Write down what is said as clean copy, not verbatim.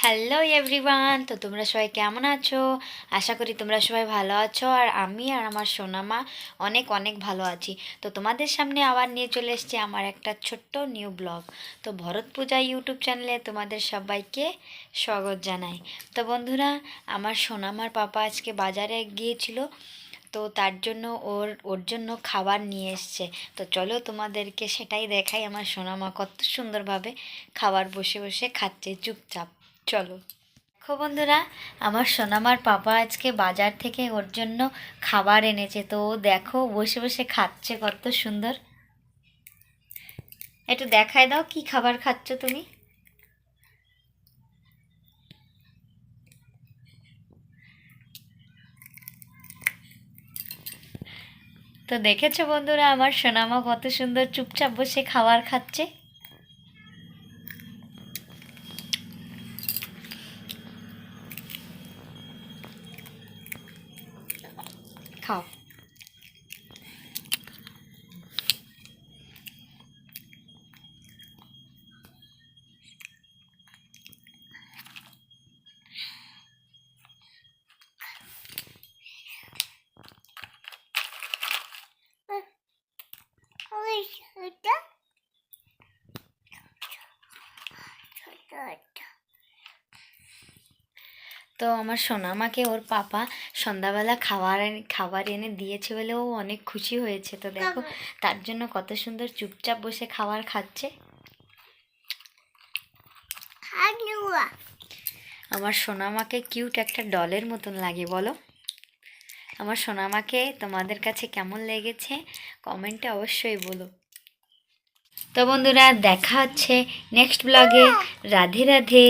Hello everyone, তো তোমরা সবাই কেমন আছো? আশা করি তোমরা সবাই ভালো আছো। আর আমি আর আমার সোনামা অনেক অনেক ভালো আছি। তো তোমাদের সামনে আবার নিয়ে চলে এসেছি আমার একটা ছোট্ট নিউ ব্লগ। তো ভরত পূজা ইউটিউব চ্যানেলে তোমাদের সবাইকে স্বাগত জানাই। তো বন্ধুরা, আমার সোনামার পাপা আজকে বাজারে গিয়েছিল, তো তার জন্য ওর ওর জন্য খাবার নিয়ে এসছে। তো চলো তোমাদেরকে সেটাই দেখাই। আমার সোনামা কত সুন্দরভাবে খাবার বসে বসে খাচ্ছে চুপচাপ। চলো দেখো বন্ধুরা, আমার সোনামার পাপা আজকে বাজার থেকে ওর জন্য খাবার এনেছে। তো ও দেখো বসে বসে খাচ্ছে কত সুন্দর। একটু দেখায় দাও কি খাবার খাচ্ছ তুমি। তো দেখেছো বন্ধুরা, আমার সোনামা কত সুন্দর চুপচাপ বসে খাবার খাচ্ছে। খাও। তো আমার সোনামাকে ওর পাপা সন্ধ্যাবেলা খাবার এনে দিয়েছে বলে ও অনেক খুশি হয়েছে। তো দেখো তার জন্য কত সুন্দর চুপচাপ বসে খাবার খাচ্ছে। আমার সোনামাকে কিউট একটা ডলের মতন লাগে, বলো। আমার সোনামাকে তোমাদের কাছে কেমন লেগেছে কমেন্টে অবশ্যই বলো। তো বন্ধুরা, দেখা হচ্ছে নেক্সট ব্লগে। রাধে রাধে।